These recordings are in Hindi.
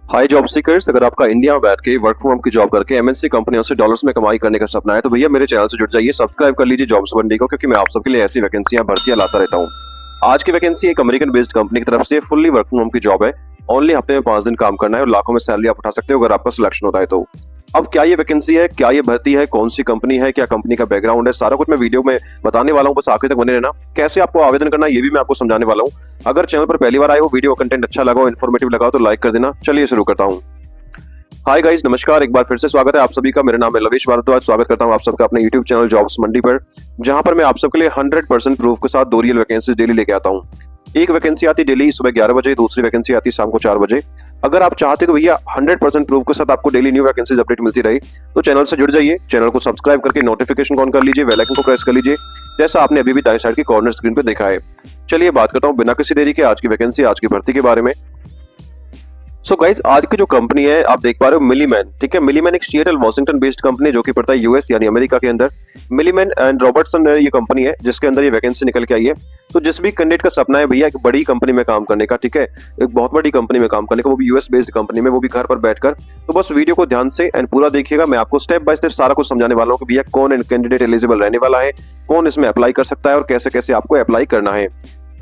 हाय जॉब सीकर्स, अगर आपका इंडिया में बैठ के वर्क फ्रॉम होम की जॉब करके एमएनसी कंपनियों से डॉलर्स में कमाई करने का सपना है तो भैया मेरे चैनल से जुड़ जाइए, सब्सक्राइब कर लीजिए जॉब्स मंडी को, क्योंकि मैं आप सबके लिए ऐसी वैकेंसियां भर्तियां लाता रहता हूं। आज की वैकेंसी एक अमेरिकन बेस्ड कंपनी की तरफ से फुल्ली वर्क फ्रॉम होम की जॉब है। ओनली हफ्ते में 5 दिन काम करना है और लाखों में सैलरी आप उठा सकते हो अगर आपका सिलेक्शन होता है तो। अब क्या ये वैकेंसी है, क्या ये भर्ती है, कौन सी कंपनी है, क्या कंपनी का बैकग्राउंड है, सारा कुछ मैं वीडियो में बताने वाला हूं, बस आखिर तक बने रहना। कैसे आपको आवेदन करना है ये भी मैं आपको समझाने वाला हूं। अगर चैनल पर पहली बार आए हो, वीडियो कंटेंट अच्छा लगा हो, इन्फॉर्मेटिव लगा हो तो लाइक कर देना। चलिए शुरू करता हूं। हाय गाइस, नमस्कार, एक बार फिर से स्वागत है आप सभी का। मेरा नाम है लवेश भारद्वाज। स्वागत करता हूं आप सबका अपने YouTube चैनल जॉब्स मंडी पर, जहां पर मैं आप सबके लिए 100% प्रूफ के साथ 2 रियल वैकेंसीज डेली लेके आता हूं। एक वैकेंसी आती है डेली सुबह 11 बजे, दूसरी वैकेंसी आती है शाम को 4 बजे। अगर आप चाहते हो भैया 100% प्रूफ के साथ आपको डेली न्यू वैकेंसीज अपडेट मिलती रही तो चैनल से जुड़ जाइए। चैनल को सब्सक्राइब करके नोटिफिकेशन ऑन कर लीजिए, बेल आइकन को प्रेस कर लीजिए, जैसा आपने अभी भी दाएं साइड की कॉर्नर स्क्रीन पे देखा है। चलिए बात करता हूँ बिना किसी देरी के आज की वैकेंसी, आज की भर्ती के बारे में। सो गाइस, आज की जो कंपनी है आप देख पा रहे हो मिलीमैन, ठीक है। मिलीमैन एक सिएटल वॉशिंगटन बेस्ड कंपनी जो कि पड़ता है यूएस यानी अमेरिका के अंदर। मिलीमैन एंड रॉबर्टसन ये कंपनी है जिसके अंदर ये वैकेंसी निकल के आई है। तो जिस भी कैंडिडेट का सपना है भैया एक बड़ी कंपनी में काम करने का, ठीक है, एक बहुत बड़ी कंपनी में काम करने का, वो भी यूएस बेस्ड कंपनी में, वो भी घर पर बैठकर, तो बस वीडियो को ध्यान से एंड पूरा देखिएगा। मैं आपको स्टेप बाय स्टेप सारा कुछ समझाने वाला हूँ कि भैया कौन कैंडिडेट एलिजिबल रहने वाला है, कौन इसमें अप्लाई कर सकता है और कैसे कैसे आपको अप्लाई करना है।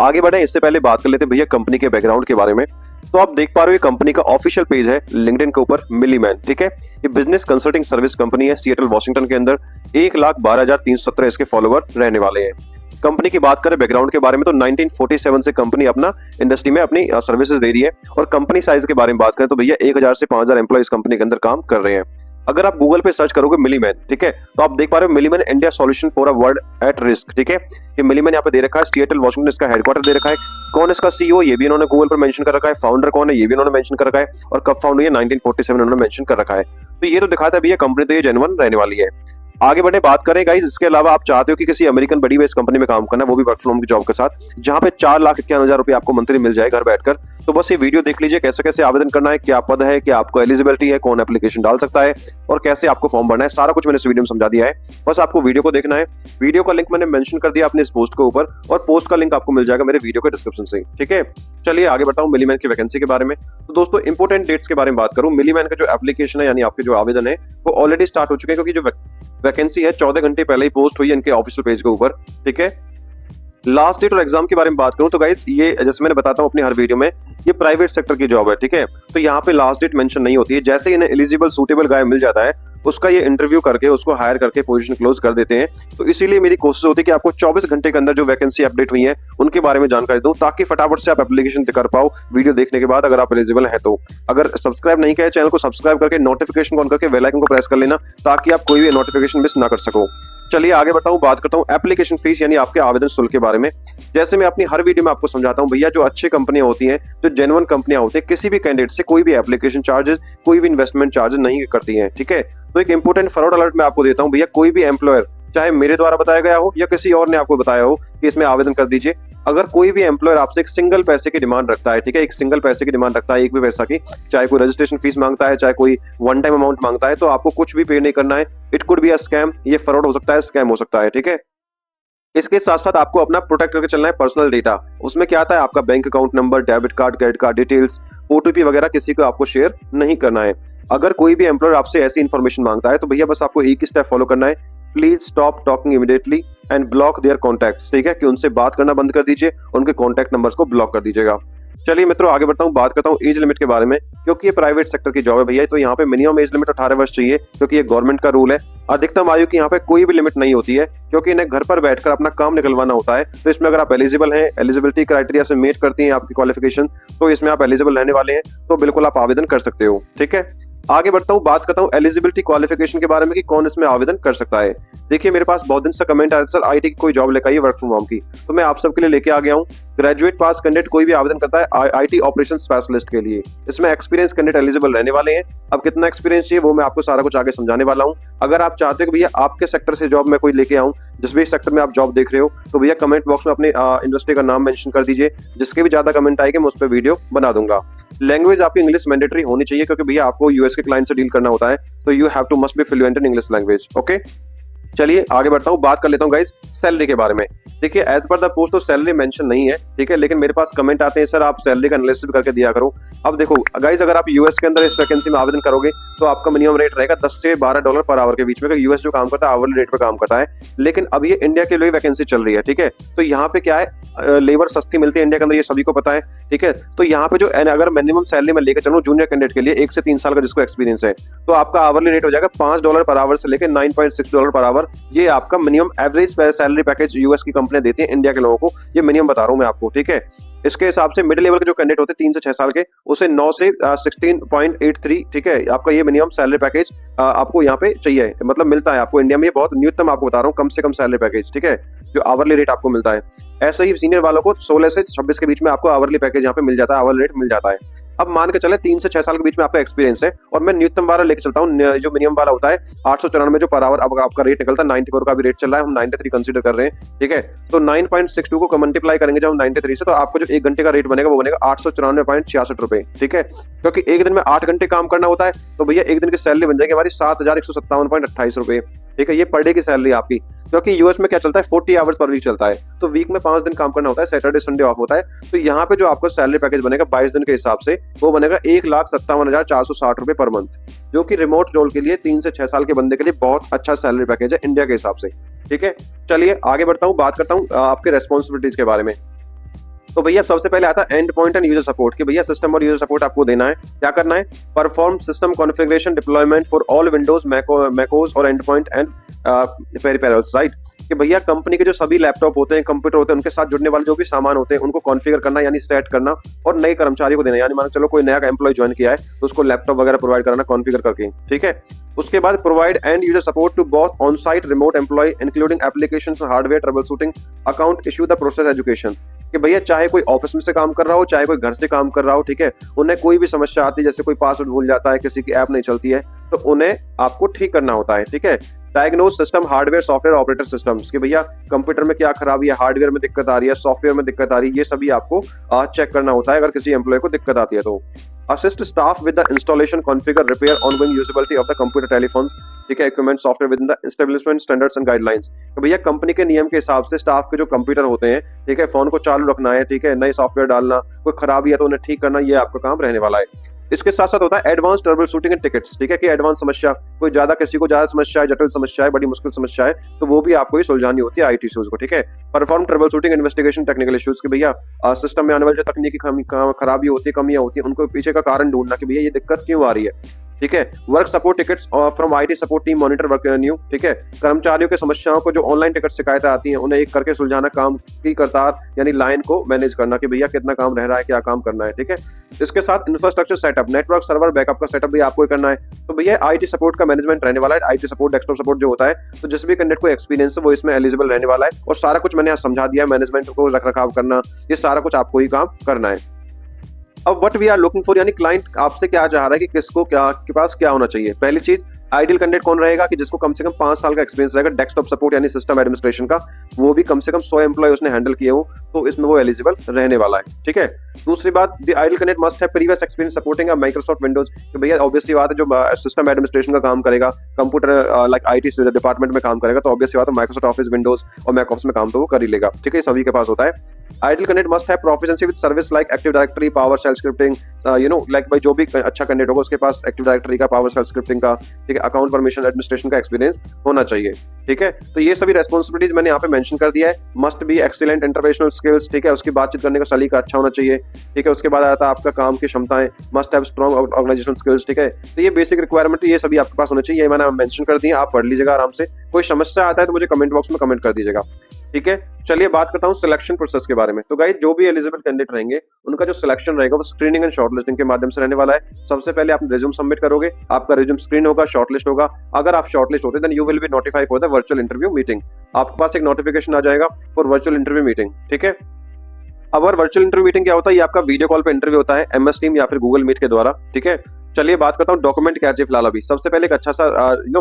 आगे बढ़े इससे पहले बात कर लेते हैं भैया कंपनी के बैकग्राउंड के बारे में। तो आप देख पा रहे हो ये कंपनी का ऑफिशियल पेज है लिंक्डइन के ऊपर, मिलीमैन, ठीक है। ये बिजनेस कंसल्टिंग सर्विस कंपनी है सिएटल वॉशिंगटन के अंदर। 1,12,317 इसके फॉलोवर रहने वाले हैं। कंपनी की बात करें बैकग्राउंड के बारे में तो 1947 से कंपनी अपना इंडस्ट्री में अपनी सर्विसेज दे रही है। और कंपनी साइज के बारे में बात करें तो भैया 1000 से 5000 एम्प्लॉय इस कंपनी के अंदर काम कर रहे हैं। अगर आप गूगल पे सर्च करोगे मिलीमैन, ठीक है, तो आप देख पा रहे हो Milliman India solution for a world at risk, ठीक है। ये मिलीमैन यहाँ पे दे रखा है, सिएटल वॉशिंगटन इसका हेडक्वार्टर दे रखा है। कौन इसका सीईओ ये भी इन्होंने गूगल पर मेंशन कर रखा है, फाउंडर कौन है ये भी इन्होंने मेंशन कर रखा है, और कब फाउंड हुई है 1947 इन्होंने मेंशन कर रखा है। तो ये तो दिखाता है भैया कंपनी तो ये जेन्युइन रहने वाली है। आगे बढ़े बात करें गाइस, इसके अलावा आप चाहते हो कि किसी अमेरिकन बड़ी बेस कंपनी में काम करना, वो भी वर्क फ्रॉम होम की जॉब के साथ, जहां पे 4,51,000 रुपए आपको मंथली मिल जाए घर बैठकर, तो बस ये वीडियो देख लीजिए कैसे कैसे आवेदन करना है, क्या पद है, क्या आपको एलिजिबिलिटी है, कौन एप्लीकेशन डाल सकता है और कैसे आपको फॉर्म भरना है, सारा कुछ मैंने इस वीडियो में समझा दिया है। बस आपको वीडियो को देखना है। वीडियो का लिंक मैंने मेंशन कर दिया अपने इस पोस्ट के ऊपर, और पोस्ट का लिंक आपको मिल जाएगा मेरे वीडियो के डिस्क्रिप्शन से, ठीक है। चलिए आगे बढ़ता हूं मिलीमैन की वैकेंसी के बारे में। तो दोस्तों इंपोर्टेंट डेट्स के बारे में बात करूं, मिलीमैन का जो एप्लीकेशन है यानी आपके जो आवेदन है वो ऑलरेडी स्टार्ट हो चुके हैं, क्योंकि जो वैकेंसी है 14 घंटे पहले ही पोस्ट हुई है इनके ऑफिशियल पेज के ऊपर, ठीक है। लास्ट डेट और एग्जाम के बारे में बात करूं तो गाइस ये जैसे मैंने बताता हूं अपनी हर वीडियो में, ये प्राइवेट सेक्टर की जॉब है, ठीक है। तो यहाँ पे लास्ट डेट मेंशन नहीं होती है। जैसे इन्हें एलिजिबल सूटेबल गाय मिल जाता है उसका ये इंटरव्यू करके उसको हायर करके पोजीशन क्लोज कर देते हैं। तो इसीलिए मेरी कोशिश होती है कि आपको 24 घंटे के अंदर जो वैकेंसी अपडेट हुई है उनके बारे में जानकारी दूं, ताकि फटाफट से आप एप्लीकेशन कर पाओ वीडियो देखने के बाद, अगर आप एलिजिबल है तो। अगर सब्सक्राइब नहीं किया चैनल को सब्सक्राइब करके नोटिफिकेशन ऑन करके बेल आइकन को प्रेस कर लेना, ताकि आप कोई भी नोटिफिकेशन मिस ना कर सको। चलिए आगे बढ़ता बात करता हूँ एप्लीकेशन फीस यानी आपके आवेदन शुल्क के बारे में। जैसे मैं अपनी हर वीडियो में आपको समझाता हूँ भैया, जो अच्छी कंपनियां होती हैं, जो जेन्युइन कंपनियां होती हैं, किसी भी कैंडिडेट से कोई भी एप्लीकेशन चार्जेस, कोई भी इन्वेस्टमेंट चार्जेस नहीं करती हैं, ठीक है। तो एक इंपोर्टेंट फ्रॉड अलर्ट मैं आपको देता हूँ भैया, कोई भी एम्प्लॉयर चाहे मेरे द्वारा बताया गया हो या किसी और ने आपको बताया हो कि इसमें आवेदन कर दीजिए, अगर कोई भी एम्प्लॉयर आपसे एक सिंगल पैसे की डिमांड रखता है, ठीक है, एक सिंगल पैसे की डिमांड रखता है, एक भी पैसा की, चाहे कोई रजिस्ट्रेशन फीस मांगता है, चाहे कोई वन टाइम अमाउंट मांगता है, तो आपको कुछ भी पे नहीं करना है। It could be a scam, ये फ्रॉड हो सकता है, स्कैम हो सकता है, ठीक है। इसके साथ साथ आपको अपना प्रोटेक्ट करके चलना है पर्सनल डेटा। उसमें क्या आता है, आपका bank account number, debit card, credit card details, OTP वगैरह किसी को आपको शेयर नहीं करना है। अगर कोई भी एम्प्लॉयर आपसे ऐसी इन्फॉर्मेशन मांगता है तो भैया बस आपको एक ही स्टेप फॉलो करना है, please stop talking immediately and block their contacts, ठीक है, कि उनसे बात करना बंद कर दीजिए, उनके कॉन्टैक्ट नंबर्स को ब्लॉक कर दीजिएगा। चलिए मित्रों आगे बढ़ता हूँ, बात करता हूँ एज लिमिट के बारे में, क्योंकि ये प्राइवेट सेक्टर की जॉब है भैया, तो यहाँ पे मिनिमम एज लिमिट 18 वर्ष चाहिए, क्योंकि ये गवर्नमेंट का रूल है। अधिकतम आयु की यहाँ पे कोई भी लिमिट नहीं होती है, क्योंकि इन्हें घर पर बैठकर अपना काम निकलवाना होता है। तो इसमें अगर आप एलिजिबल हैं, एलिजिबिलिटी क्राइटेरिया से मेट करती हैं आपकी क्वालिफिकेशन, तो इसमें आप एलिजिबल रहने वाले हैं, तो बिल्कुल आप आवेदन कर सकते हो, ठीक है। आगे बढ़ता हूँ, बात करता हूँ एलिजिबिलिटी क्वालिफिकेशन के बारे में कि कौन इसमें आवेदन कर सकता है। देखिए मेरे पास बहुत दिन से कमेंट आ रहा है सर आईटी की कोई जॉब लेकर आइए वर्क फ्रॉम होम की, तो मैं आप सबके लिए लेके आ गया हूँ। ग्रेजुएट पास कैंडिडेट कोई भी आवेदन करता है आईटी ऑपरेशन स्पेशलिस्ट के लिए। इसमें एक्सपीरियंस कैंडिडेट एलिजिबल रहने वाले हैं। अब कितना एक्सपीरियंस चाहिए वो मैं आपको सारा कुछ आगे समझाने वाला हूँ। अगर आप चाहते हो कि भैया आपके सेक्टर से जॉब मैं कोई लेके आऊँ, जिस भी सेक्टर में आप जॉब देख रहे हो, तो भैया कमेंट बॉक्स में अपने इंडस्ट्री का नाम मेंशन कर दीजिए। जिसके भी ज्यादा कमेंट आएंगे मैं उस पर वीडियो बना दूंगा। लैंग्वेज आपकी इंग्लिश मैंडेटरी होनी चाहिए, क्योंकि भैया आपको यूएस के क्लाइंट से डील करना होता है, तो you have to must be fluent in English language, okay. चलिए आगे बढ़ता हूँ, बात कर लेता हूँ गाइस सैलरी के बारे में। देखिए एज पर द पोस्ट तो सैलरी मेंशन नहीं है, ठीक है, लेकिन मेरे पास कमेंट आते हैं सर आप सैलरी का एनालिसिस करके दिया करो। अब देखो गाइस, अगर आप यूएस के अंदर इस वैकेंसी में आवेदन करोगे तो आपका मिनिमम रेट रहेगा 10 से 12 डॉलर पर आवर के बीच में, यूएस जो काम करता है आवरली रेट पे काम करता है। लेकिन अब ये इंडिया के लिए वैकेंसी चल रही है, ठीक है, तो यहाँ पे क्या है, लेबर सस्ती मिलती है इंडिया के अंदर, ये सभी को पता है, ठीक है। तो यहाँ पे जो अगर मिनिमम सैलरी में लेकर चलूं जूनियर कैंडिडेट के लिए 1 से 3 साल का जिसको एक्सपीरियंस है, तो आपका आवरली रेट हो जाएगा $5 पर आवर से लेकर $9.6 पर आवर। ये आपका minimum average salary package US की कंपनियां देती है इंडिया के लोगों को, ये मिनिमम बता रहा हूं मैं आपको, ठीक है। इसके हिसाब से मिडिल लेवल के जो कैंडिडेट होते हैं 3 से 6 साल के, उसे 9 से 16.83, ठीक है, आपका ये मिनिमम सैलरी पैकेज आपको यहाँ पे चाहिए, मतलब मिलता है आपको इंडिया में। ये बहुत न्यूनतम आपको बता रहा हूँ, कम से कम सैलरी पैकेज, ठीक है, जो आवरली रेट आपको मिलता है। ऐसे ही सीनियर वालों को 16 से 26 के बीच में आपको आवरली पैकेज यहाँ पे मिल जाता है, आवरली रेट मिल जाता है। अब मान के चले 3 से 6 साल के बीच में आपका एक्सपीरियंस है और मैं न्यूनतम वाला लेके चलता हूँ, जो मिनिमम वाला होता है 894 जो पर आवर अब आपका रेट निकलता है, 94 का भी रेट चल रहा है, हम 93 कंसीडर कर रहे हैं, ठीक है। तो 9.62 को मल्टीप्लाई करेंगे जब हम 93 से, तो आपको जो 1 घंटे का रेट बनेगा वो बनेगा 894.66 रुपए, ठीक है। क्योंकि एक दिन में 8 घंटे काम करना होता है, तो भैया एक दिन की सैलरी बन जाएगी हमारी 7157.28 रुपए, ठीक है। ये पर डे की सैलरी आपकी, क्योंकि यूएस में क्या चलता है 40 आवर्स पर वीक चलता है, तो वीक में 5 दिन काम करना होता है, सैटरडे संडे ऑफ होता है। तो यहाँ पे जो आपको सैलरी पैकेज बनेगा 22 दिन के हिसाब से, वो बनेगा 1,57,460 रुपए पर मंथ, जो कि रिमोट रोल के लिए 3 से 6 साल के बंदे के लिए बहुत अच्छा सैलरी पैकेज है इंडिया के हिसाब से, ठीक है। चलिए आगे बढ़ता हूँ, बात करता हूँ आपके रेस्पॉन्सिबिलिटीज के बारे में। तो भैया सबसे पहले आता है and point and user support, कि भैया सिस्टम और यूजर सपोर्ट आपको देना है। क्या करना है, perform system configuration deployment for all Windows macOS और end point and peripherals, right. कि भैया कंपनी के जो सभी लैपटॉप होते हैं, कंप्यूटर होते हैं, उनके साथ जुड़ने वाले जो भी सामान होते हैं उनको कॉन्फ़िगर करना यानी सेट करना, और नए कर्मचारी को देना, यानी मान चलो कोई नया एम्प्लॉय ज्वाइन किया है तो उसको लैपटॉप वगैरह प्रोवाइड कराना कॉन्फ़िगर करके, ठीक है। उसके बाद provide end user support to both on site remote employ including applications, hardware trouble shooting, account issue the process education. कि भैया चाहे कोई ऑफिस में से काम कर रहा हो, चाहे कोई घर से काम कर रहा हो, ठीक है, उन्हें कोई भी समस्या आती है, जैसे कोई पासवर्ड भूल जाता है, किसी की ऐप नहीं चलती है, तो उन्हें आपको ठीक करना होता है, ठीक है। Diagnose system hardware software operator systems, कि भैया कंप्यूटर में क्या खराबी है, हार्डवेयर में दिक्कत आ रही है, सॉफ्टवेयर में दिक्कत आ रही है, ये सभी आपको चेक करना होता है अगर किसी एम्प्लॉय को दिक्कत आती है तो। Assist staff with the installation, configure, repair, ongoing usability of the computer, telephones, ठीक है, equipment, software with in the establishment standards and guidelines. तो भैया कंपनी के नियम के हिसाब से स्टाफ के जो कंप्यूटर होते हैं, ठीक है, फोन को चालू रखना है, ठीक है, नए सॉफ्टवेयर डालना, कोई खराबी है तो उन्हें ठीक करना, ये आपका काम रहने वाला है। इसके साथ साथ होता है advance trouble shooting and tickets, ठीक है, कि एडवांस समस्या, कोई ज्यादा किसी को ज्यादा समस्या है, जटिल समस्या है, बड़ी मुश्किल समस्या है, तो वो भी आपको ही सुलझानी होती है आईटी इश्यूज को, ठीक है। Perform trouble shooting investigation technical issues, कि भैया सिस्टम में आने वाली जो तकनीकी खराबी होती है, कमियां होती है, उनको पीछे का कारण ढूंढना कि भैया ये दिक्कत क्यों आ रही है, ठीक है। Work support tickets from IT support team, monitor work new, ठीक है, कर्मचारियों के समस्याओं को जो ऑनलाइन टिकट शिकायतें आती हैं उन्हें एक करके सुलझाना, काम की कतार यानी लाइन को मैनेज करना कि भैया कितना काम रह रहा है, क्या काम करना है, ठीक है। इसके साथ infrastructure setup, network server backup का सेटअप भी आपको ही करना है। तो भैया आईटी सपोर्ट का मैनेजमेंट रहने वाला है, आईटी सपोर्ट डेस्कटॉप सपोर्ट जो होता है, तो जिस भी कैंडिडेट को एक्सपीरियंस है वो इसमें एलिजिबल रहने वाला है, और सारा कुछ मैंने यहाँ समझा दिया, मैनेजमेंट को रख रखाव करना, ये सारा कुछ आपको ही काम करना है। अब what we are looking for, यानी क्लाइंट आपसे क्या चाह रहा है कि किसको क्या के पास क्या होना चाहिए। पहली चीज, आइडियल कैंडिडेट कौन रहेगा कि जिसको कम से कम 5 साल का एक्सपीरियंस रहेगा डेस्कटॉप सपोर्ट यानी सिस्टम एडमिनिस्ट्रेशन का, वो भी कम से कम 100 एम्प्लॉय उसने हैंडल किए हो, तो इसमें वो एलिजिबल रहने वाला है, ठीक है। दूसरी बात, the ideal candidate must have previous experience supporting Microsoft Windows, कि भैया ऑब्वियसली बात है, जो सिस्टम एडमिनिस्ट्रेशन का काम करेगा, कंप्यूटर लाइक आईटी डिपार्टमेंट में काम करेगा, तो ऑब्वियसली बात है माइक्रोसॉफ्ट ऑफिस विंडोज और मैक ऑफिस में काम तो वो कर ही लेगा, ठीक है, सभी के पास होता है। Ideal candidate must have proficiency with service like active directory, power shell scripting, like भाई जो भी अच्छा कैंडिडेट होगा उसके पास एक्टिव डायरेक्टरी का, पावर शेल स्क्रिप्टिंग का, ठीक है, अकाउंट परमिशन एडमिनिस्ट्रेशन का एक्सपीरियंस होना चाहिए, ठीक है। तो ये सभी रेस्पॉन्सिबिलिटीज मैंने यहाँ पे मेंशन कर दिया है। मस्ट बी एक्सीलेंट इंटरपेर्सनल स्किल्स, ठीक है, उसकी बातचीत करने का सलीका अच्छा होना चाहिए, ठीक है। उसके बाद आता है आपका काम की क्षमताएं, must have strong organizational skills, ठीक है। तो ये बेसिक रिक्वायरमेंट ये सभी आपके पास होने चाहिए, ये मैंने मेंशन कर दिया, आप पढ़ लीजिएगा आराम से। कोई समस्या आता है तो मुझे कमेंट बॉक्स में कमेंट कर दीजिएगा, ठीक है। चलिए बात करता हूँ सिलेक्शन प्रोसेस के बारे में। तो गाइस जो भी एलिजिबल कैंडिडेट रहेंगे उनका जो सिलेक्शन रहेगा वो स्क्रीनिंग एंड शॉर्टलिस्टिंग के माध्यम से रहने वाला है। सबसे पहले आप रिज्यूम सबमिट करोगे, आपका रिज्यूम स्क्रीन होगा, शॉर्टलिस्ट होगा। अगर आप शॉर्टलिस्ट होते then you will be notified for the virtual interview meeting, आपके पास एक नोटिफिकेशन आ जाएगा फॉर वर्चुअल इंटरव्यू मीटिंग, ठीक है। अब वर्चुअल इंटरव्यू मीटिंग क्या होता है, ये आपका वीडियो कॉल पे इंटरव्यू होता है MS टीम या फिर गूगल मीट के द्वारा, ठीक है। चलिए बात करता हूँ डॉक्यूमेंट क्या चाहिए फिलहाल अभी। सबसे पहले एक अच्छा सा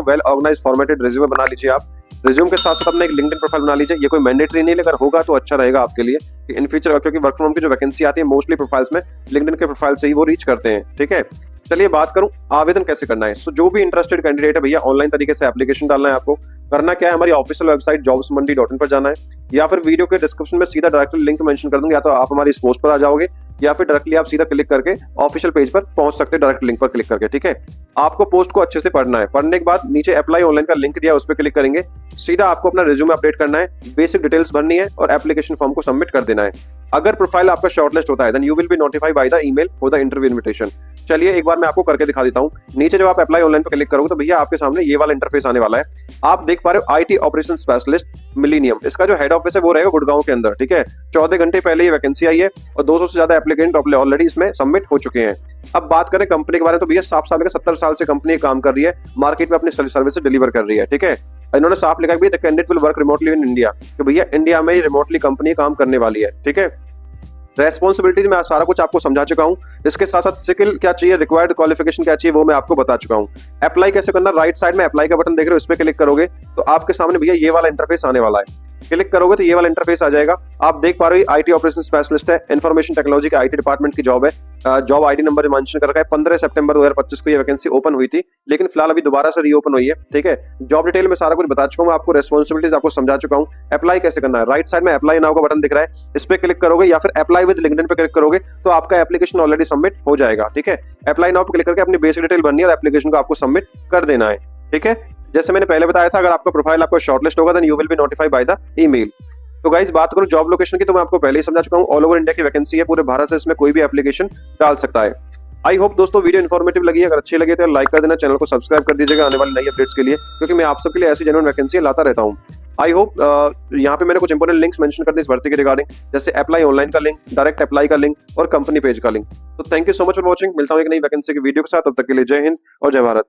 वेल ऑर्गेनाइज्ड फॉर्मेटेड रिज्यूमे बना लीजिए आप। रिज्यूम के साथ साथ अपना एक लिंक्डइन प्रोफाइल बना लीजिए। ये कोई मैंडेटरी नहीं है, अगर होगा तो अच्छा रहेगा आपके लिए इन फ्यूचर, क्योंकि वर्क फ्रॉम होम की जो वैकेंसी आती है मोस्टली प्रोफाइल्स में लिंक्डइन के प्रोफाइल से ही वो रीच करते हैं, ठीक है। चलिए बात करूं आवेदन कैसे करना है। सो जो भी इंटरेस्टेड कैंडिडेट है भैया, ऑनलाइन तरीके से एप्लीकेशन डालना है आपको। करना क्या है, हमारी ऑफिशियल वेबसाइट jobsmandi.in पर जाना है, या फिर वीडियो के डिस्क्रिप्शन में सीधा डायरेक्टली लिंक मेंशन कर दूंगा, या तो आप हमारी इस पोस्ट पर आ जाओगे या फिर डायरेक्टली आप सीधा क्लिक करके ऑफिशियल पेज पर पहुंच सकते हो, डायरेक्ट लिंक पर क्लिक करके। ठीक है, आपको पोस्ट को अच्छे से पढ़ना है। पढ़ने के बाद नीचे अप्लाई ऑनलाइन का लिंक दिया है, उस पर क्लिक करेंगे। सीधा आपको अपना रिज्यूमे अपडेट करना है, बेसिक डिटेल्स भरनी है और एप्लीकेशन फॉर्म को सबमिट कर देना है। अगर प्रोफाइल आपका शॉर्टलिस्ट होता है then you will be notified by the email for the interview invitation. चलिए एक बार मैं आपको करके दिखा देता हूँ। नीचे जब आप अप्लाई ऑनलाइन पर क्लिक करोगे तो भैया आपके सामने ये वाला इंटरफेस आने वाला है। आप देख पा रहे हो आईटी ऑपरेशन स्पेशलिस्ट मिलीनियम, इसका जो हेड ऑफिस है वो रहेगा गुड़गांव के अंदर। ठीक है, 14 घंटे पहले ये वैकेंसी आई है और 200 से ज्यादा एप्लीकेंट ऑलरेडी इसमें सबमिट हो चुके हैं। अब बात करें कंपनी के बारे में तो भैया साफ साफ 70 साल से कंपनी काम कर रही है, मार्केट में अपनी सर्विस डिलीवर कर रही है। ठीक है, इन्होंने साफ लिखा है the candidate will work remotely in India, कि भैया इंडिया में ही रिमोटली कंपनी काम करने वाली है। ठीक है, रेस्पॉन्सिबिलिटीज में सारा कुछ आपको समझा चुका हूं। इसके साथ साथ स्किल क्या चाहिए, रिक्वायर्ड क्वालिफिकेशन क्या चाहिए, वो मैं आपको बता चुका हूं। अप्लाई कैसे करना, राइट साइड में अप्लाई का बटन देख रहे हो, इस पे क्लिक करोगे तो आपके सामने भैया ये वाला इंटरफेस आने वाला है। क्लिक करोगे तो ये वाला इंटरफेस आ जाएगा। आप देख पा रहे हो आईटी ऑपरेशन स्पेशलिस्ट है, इंफॉर्मेशन टेक्नोलॉजी के आईटी डिपार्टमेंट की जॉब है। जॉब आईडी नंबर मेंशन कर रखा है। 15 सितंबर 2025 को ये वैकेंसी ओपन हुई थी, लेकिन फिलहाल अभी दोबारा से रीओपन हुई है। ठीक है, जॉब डिटेल में सारा कुछ बता चुका हूं, आपको रेस्पॉन्सिबिलिटीज आपको समझा चुका हूं। अप्लाई कैसे करना है, राइट साइड में अप्लाई नाउ का बटन दिख रहा है, इस पे क्लिक करोगे या फिर अप्लाई विद लिंक्डइन पे क्लिक करोगे तो आपका एप्लीकेशन ऑलरेडी सबमिट हो जाएगा। ठीक है, अप्लाई नाउ पे क्लिक करके अपनी बेसिक डिटेल भरनी है और एप्लीकेशन को आपको सबमिट कर देना है। ठीक है, जैसे मैंने पहले बताया था, अगर आपका प्रोफाइल आपको शॉर्टलिस्ट होगा then you will be notified by the email. तो गाइस बात करूं जॉब लोकेशन की, तो मैं आपको पहले ही समझा चुका हूं, ऑल ओवर इंडिया की वैकेंसी है, पूरे भारत से इसमें कोई भी एप्लीकेशन डाल सकता है। आई होप दोस्तों वीडियो इन्फॉर्मेटिव लगी है। अगर अच्छी लगी तो लाइक कर देना, चैनल को सब्सक्राइब कर दीजिएगा आने वाली नई अपडेट्स के लिए, क्योंकि मैं आप सबके लिए ऐसी जेन्युइन वैकेंसी लाता रहता हूं। आई होप यहाँ पे मैंने कुछ इंपोर्टेंट लिंक्स मेंशन कर दी इस भर्ती के रिगार्डिंग, जैसे अप्लाई ऑनलाइन का लिंक, डायरेक्ट अप्लाई का लिंक और कंपनी पेज का लिंक। तो thank you so much for watching. मिलता हूं एक नई वैकेंसी की वीडियो के साथ, तब तक के लिए जय हिंद और जय भारत।